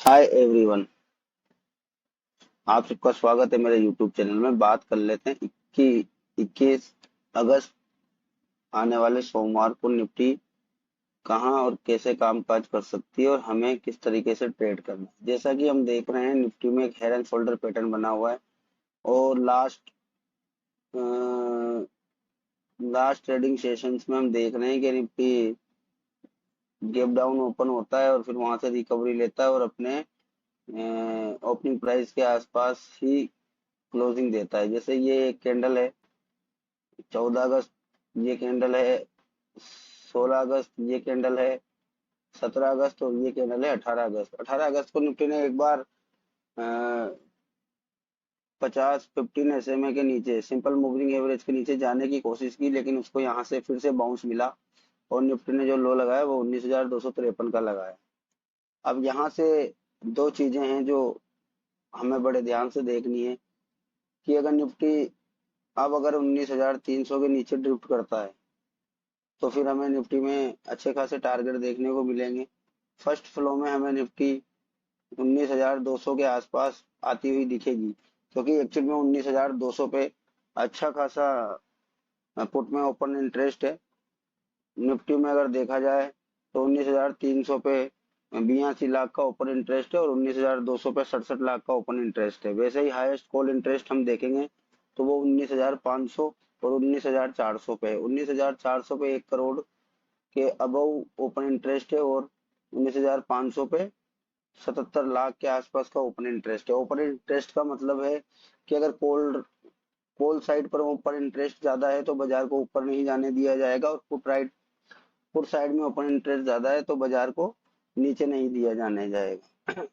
Hi everyone. आप सबका स्वागत है मेरे यूट्यूब चैनल में। बात कर लेते हैं 21 अगस्त आने वाले सोमवार को निफ्टी कहां और कैसे कामकाज कर सकती है और हमें किस तरीके से ट्रेड करना है। जैसा कि हम देख रहे हैं निफ्टी में एक हेड एंड शोल्डर पैटर्न बना हुआ है और लास्ट ट्रेडिंग सेशंस में हम देख रहे हैं कि निफ्टी गैप डाउन ओपन होता है और फिर वहां से रिकवरी लेता है और अपने ओपनिंग प्राइस के आसपास ही क्लोजिंग देता है। जैसे ये एक कैंडल है 14 अगस्त, ये कैंडल है 16 अगस्त, ये कैंडल है 17 अगस्त और ये कैंडल है 18 अगस्त। 18 अगस्त को निफ्टी ने एक बार 50-15 SMA के नीचे सिंपल मूविंग एवरेज के नीचे जाने की कोशिश की, लेकिन उसको यहाँ से फिर से बाउंस मिला और निफ्टी ने जो लो लगाया वो 19,253 का लगाया। अब यहाँ से दो चीजें हैं जो हमें बड़े ध्यान से देखनी है कि अगर निफ्टी अब अगर 19,300 के नीचे ड्रिफ्ट करता है तो फिर हमें निफ्टी में अच्छे खासे टारगेट देखने को मिलेंगे। फर्स्ट फ्लो में हमें निफ्टी 19,200 के आसपास आती हुई दिखेगी, क्योंकि एक्चुअल में 19,200 पे अच्छा खासा पुट में ओपन इंटरेस्ट है। निफ्टी में अगर देखा जाए तो 19,300 पे 82 लाख का ओपन इंटरेस्ट है और 19,200 पे 67 लाख का ओपन इंटरेस्ट है। वैसे ही हाईएस्ट कॉल इंटरेस्ट हम देखेंगे तो वो 19,500 और 19,400 पे है। 19,400 पे 1 करोड़ के अबव ओपन इंटरेस्ट है और 19,500 पे 77 लाख के आसपास का ओपन इंटरेस्ट है। ओपन इंटरेस्ट का मतलब है कि अगर कॉल साइड पर ओपन इंटरेस्ट ज्यादा है तो बाजार को ऊपर नहीं जाने दिया जाएगा और पुट साइड में ओपन इंटरेस्ट ज्यादा है तो बाजार को नीचे नहीं दिया जाने जाएगा।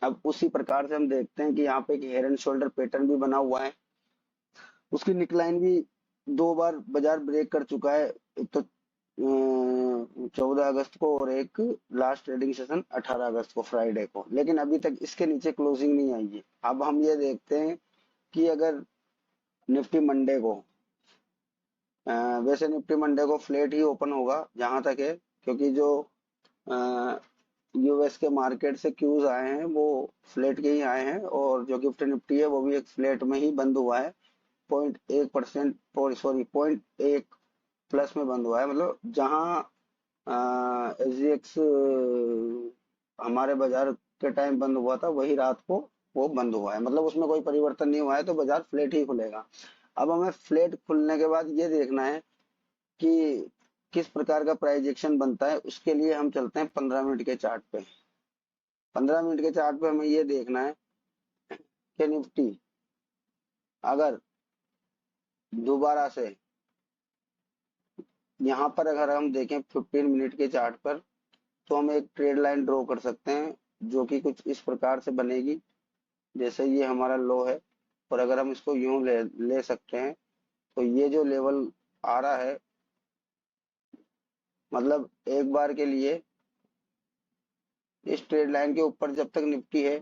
अब उसी प्रकार से हम देखते हैं कि यहाँ पे एक हेड एंड शोल्डर पैटर्न भी बना हुआ है। उसकी निकलाइन भी 2 बार बाजार ब्रेक कर चुका है, एक तो 14 अगस्त को और एक लास्ट ट्रेडिंग सेशन 18 अगस्त को फ्राइडे को, लेकिन अभी तक इसके नीचे क्लोजिंग नहीं आई है। अब हम ये देखते हैं कि अगर निफ्टी मंडे को वैसे निफ्टी मंडे को फ्लैट ही ओपन होगा जहां तक है, क्योंकि जो यूएस के मार्केट से क्यूज आए हैं वो फ्लैट के ही आए हैं और जो गिफ्ट निफ्टी है वो भी एक फ्लैट में ही बंद हुआ है। 0.1% सॉरी 0.1 प्लस में बंद हुआ है। मतलब जहां एसजीएक्स हमारे बाजार के टाइम बंद हुआ था वही रात को वो बंद हुआ है, मतलब उसमें कोई परिवर्तन नहीं हुआ है तो बाजार फ्लैट ही खुलेगा। अब हमें फ्लैट खुलने के बाद ये देखना है कि किस प्रकार का प्राइस एक्शन बनता है। उसके लिए हम चलते हैं 15 मिनट के चार्ट पे। 15 मिनट के चार्ट पे हमें ये देखना है कि निफ्टी अगर दोबारा से यहाँ पर अगर हम देखें 15 मिनट के चार्ट पर तो हम एक ट्रेड लाइन ड्रॉ कर सकते हैं जो कि कुछ इस प्रकार से बनेगी। जैसे ये हमारा लो है और अगर हम इसको यूं ले सकते हैं तो ये जो लेवल आ रहा है, मतलब एक बार के लिए इस ट्रेड लाइन के ऊपर जब तक निफ्टी है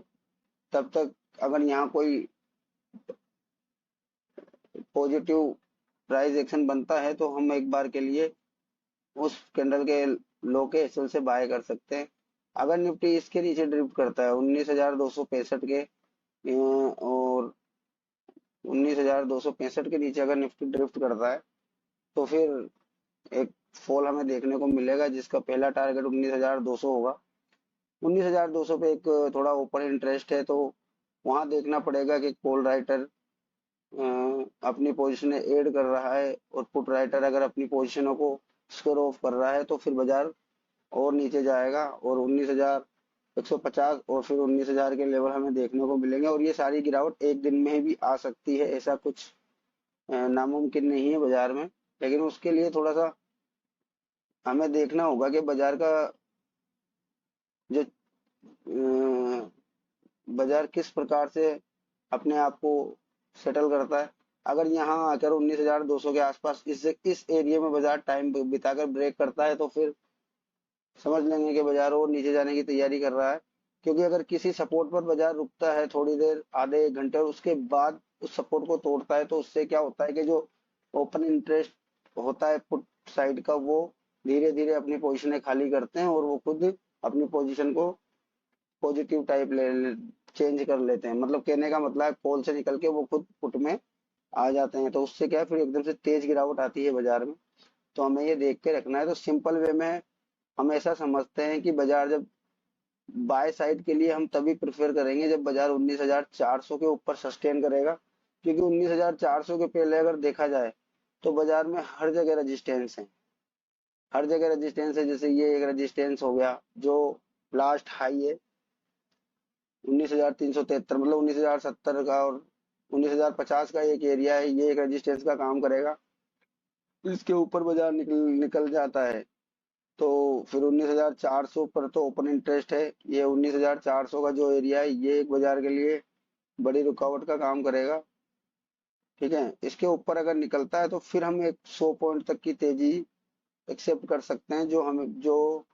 तब तक अगर यहाँ कोई पॉजिटिव प्राइस एक्शन बनता है तो हम एक बार के लिए उस कैंडल के लो के एसएल से बाय कर सकते हैं। अगर निफ्टी इसके नीचे ड्रिफ्ट करता है 19,265 के और 19,265 के नीचे अगर निफ्टी ड्रिफ्ट करता है तो फिर एक फॉल हमें देखने को मिलेगा जिसका पहला टारगेट 19,200 होगा। 19,200 पे एक थोड़ा ओपन इंटरेस्ट है तो वहां देखना पड़ेगा कि कॉल राइटर अपनी पोजीशन ऐड कर रहा है और पुट राइटर अगर अपनी पोजीशनों को स्क्वायर ऑफ कर रहा है तो फिर बाजार और नीचे जाएगा और 19,150 और फिर 19,000 के लेवल हमें देखने को मिलेंगे और ये सारी गिरावट एक दिन में भी आ सकती है। ऐसा कुछ नामुमकिन नहीं है बाजार में, लेकिन उसके लिए थोड़ा सा हमें देखना होगा कि बाजार का जो बाजार किस प्रकार से अपने आप को सेटल करता है। अगर यहाँ आकर 19,200 के आसपास इस एरिया में बाजार टाइम बिताकर ब्रेक करता है तो फिर समझ लेंगे कि बाजार और नीचे जाने की तैयारी कर रहा है। क्योंकि अगर किसी सपोर्ट पर बाजार रुकता है थोड़ी देर आधे एक घंटे और उसके बाद उस सपोर्ट को तोड़ता है तो उससे क्या होता है कि जो ओपन इंटरेस्ट होता है पुट साइड का वो धीरे धीरे अपनी पोजीशनें खाली करते हैं और वो खुद अपनी पोजीशन को पॉजिटिव टाइप चेंज कर लेते हैं। मतलब कहने का मतलब है कॉल से निकल के वो खुद पुट में आ जाते हैं, तो उससे क्या है फिर एकदम से तेज गिरावट आती है बाजार में। तो हमें ये देख के रखना है। तो सिंपल वे में हम ऐसा समझते हैं कि बाजार जब बाय साइड के लिए हम तभी प्रेफर करेंगे जब बाजार 19,400 के ऊपर सस्टेन करेगा, क्योंकि 19,400 के पहले अगर देखा जाए तो बाजार में हर जगह रेजिस्टेंस है, हर जगह रेजिस्टेंस है। जैसे ये एक रेजिस्टेंस हो गया जो लास्ट हाई है 19,373, मतलब 19,070 का, और 19,050 का एक एरिया है, ये एक रेजिस्टेंस का काम करेगा। इसके ऊपर बाजार निकल निकल जाता है तो फिर 19,400 पर तो ओपन इंटरेस्ट है। ये 19,400 का जो एरिया है ये एक बाजार के लिए बड़ी रुकावट का काम करेगा। ठीक है, इसके ऊपर अगर निकलता है तो फिर हम एक 100 पॉइंट तक की तेजी एक्सेप्ट कर सकते हैं, जो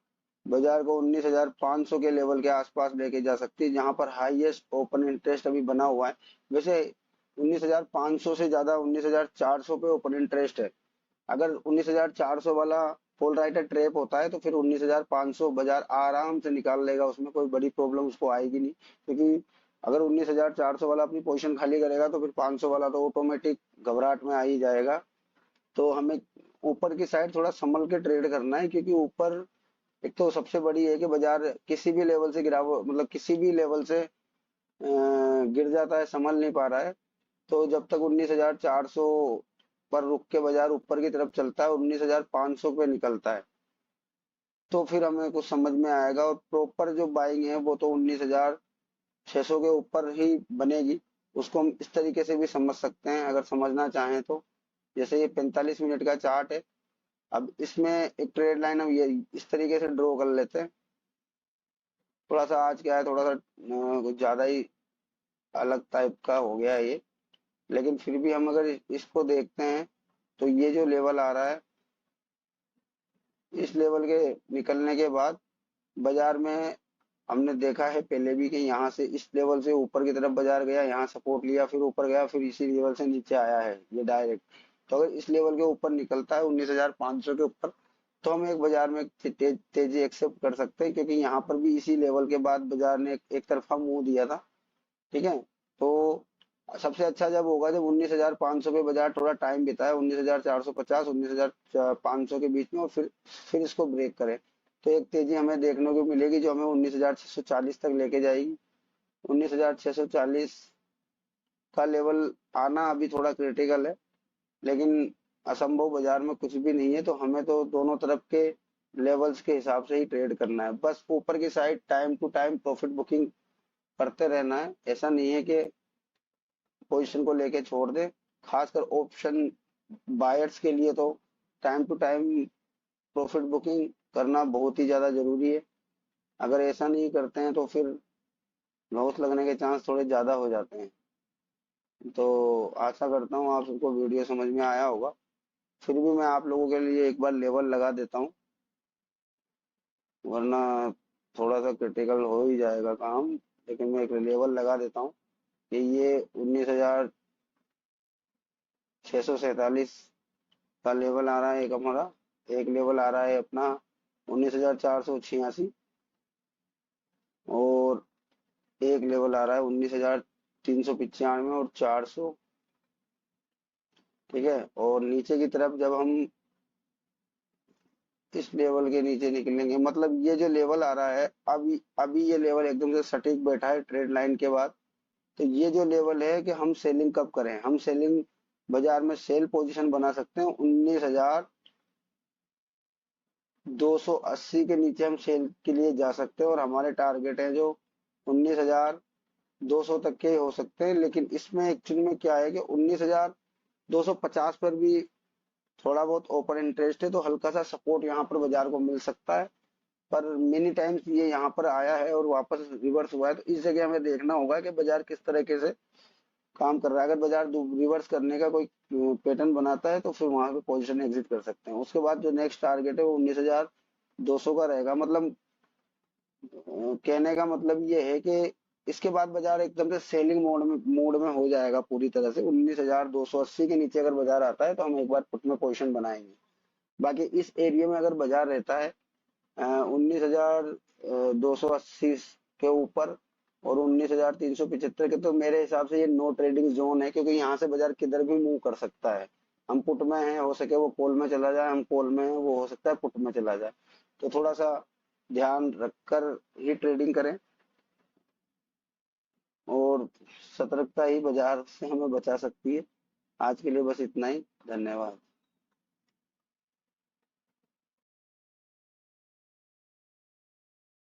बाजार को 19,500 के लेवल के आसपास लेके जा सकती है, जहां पर हाईएस्ट ओपन इंटरेस्ट अभी बना हुआ है। वैसे 19,500 से ज्यादा 19,400 पे ओपन इंटरेस्ट है। अगर 19,400 वाला फुल राइटर ट्रैप होता है तो फिर 19,500 बाजार आराम से निकाल लेगा, उसमें कोई बड़ी प्रॉब्लम उसको आएगी नहीं। क्योंकि अगर 19,400 वाला अपनी पोजीशन खाली करेगा तो फिर 500 वाला तो ऑटोमेटिक घबराहट में आ ही जाएगा। तो हमें ऊपर की साइड थोड़ा संभल के ट्रेड करना है, क्योंकि ऊपर एक तो सबसे बड़ी है कि बाजार किसी भी लेवल से मतलब किसी भी लेवल से गिर जाता है, संभल नहीं पा रहा है। तो जब तक 19,400 पर रुक के बाजार ऊपर की तरफ चलता है, 19,500 पे निकलता है, तो फिर हमें कुछ समझ में आएगा। और प्रॉपर जो बाइंग है वो तो 19,600 के ऊपर ही बनेगी। उसको हम इस तरीके से भी समझ सकते हैं अगर समझना चाहें तो। जैसे ये 45 मिनट का चार्ट है, अब इसमें एक ट्रेड लाइन हम ये इस तरीके से ड्रॉ कर लेते हैं। थोड़ा सा आज क्या है, थोड़ा सा कुछ ज्यादा ही अलग टाइप का हो गया है ये, लेकिन फिर भी हम अगर इसको देखते हैं तो ये जो लेवल आ रहा है, इस लेवल के निकलने के बाद बाजार में हमने देखा है पहले भी कि यहाँ से इस लेवल से ऊपर की तरफ बाजार गया, यहाँ सपोर्ट लिया, फिर ऊपर गया, फिर इसी लेवल से नीचे आया है ये डायरेक्ट। तो अगर इस लेवल के ऊपर निकलता है 19,500 के ऊपर, तो हम एक बाजार में तेजी एक्सेप्ट कर सकते हैं, क्योंकि यहाँ पर भी इसी लेवल के बाद बाजार ने एक तरफा मुंह दिया था। ठीक है, तो सबसे अच्छा जब होगा जब 19,500 पे बाजार थोड़ा टाइम बिताए, 19,450 19,500 के बीच में, और फिर इसको ब्रेक करे, तो एक तेजी हमें देखने को मिलेगी जो हमें 19,640 तक लेके जाएगी। 19,640 का लेवल आना अभी थोड़ा क्रिटिकल है, लेकिन असंभव बाजार में कुछ भी नहीं है। तो हमें तो दोनों तरफ के लेवल्स के हिसाब से ही ट्रेड करना है। बस ऊपर की side time to time profit booking करते रहना है। ऐसा नहीं है कि पोजीशन को लेके छोड़ दे। खासकर ऑप्शन बायर्स के लिए तो time to time profit booking करना बहुत ही ज्यादा जरूरी है। अगर ऐसा नहीं करते हैं तो फिर लॉस लगने के चांस थोड़े ज्यादा हो जाते हैं। तो आशा करता हूँ आप सबको वीडियो समझ में आया होगा। फिर भी मैं आप लोगों के लिए एक बार लेवल लगा देता हूँ, वरना थोड़ा सा क्रिटिकल हो ही जाएगा काम। लेकिन मैं एक लेवल लगा देता हूँ कि ये 19,647 का लेवल आ रहा है एक हमारा। एक लेवल आ रहा है अपना 19,486, और एक लेवल आ रहा है 19,395 और 400। ठीक है, और नीचे की तरफ जब हम इस लेवल के नीचे निकलेंगे, मतलब ये जो लेवल आ रहा है अभी अभी ये लेवल एकदम से सटीक बैठा है ट्रेड लाइन के बाद। तो ये जो लेवल है कि हम सेलिंग कब करें, हम सेलिंग बाजार में सेल पोजीशन बना सकते हैं 19,280 के नीचे हम सेल के लिए जा सकते हैं, और हमारे टारगेट है जो 19,200 तक के हो सकते हैं। लेकिन इसमें एक्चुअली में क्या है कि 19,250 पर भी थोड़ा बहुत ओपन इंटरेस्ट है, तो हल्का सा सपोर्ट यहाँ पर बाजार को मिल सकता है। पर मेनी टाइम्स ये यहाँ पर आया है और वापस रिवर्स हुआ है, तो इस जगह हमें देखना होगा कि बाजार किस तरीके से काम कर रहा है। अगर बाजार रिवर्स करने का कोई पैटर्न बनाता है तो फिर वहां पे पोजीशन एग्जिट कर सकते हैं। उसके बाद जो नेक्स्ट टारगेट है वो 19,200 का रहेगा। मतलब कहने का मतलब ये है कि इसके बाद बाजार एकदम से सेलिंग मोड में हो जाएगा पूरी तरह से। 19,280 के नीचे अगर बाजार आता है तो हम एक बार पुट में पोजीशन बनाएंगे। बाकी इस एरिया में अगर बाजार रहता है 19,280 के ऊपर और 19,375 के, तो मेरे हिसाब से ये नो ट्रेडिंग जोन है, क्योंकि यहाँ से बाजार किधर भी मूव कर सकता है। हम पुट में हैं, हो सके वो कॉल में चला जाए, हम कॉल में हैं, वो हो सकता है पुट में चला जाए। तो थोड़ा सा ध्यान रखकर ही ट्रेडिंग करें, और सतर्कता ही बाजार से हमें बचा सकती है। आज के लिए बस इतना ही। धन्यवाद।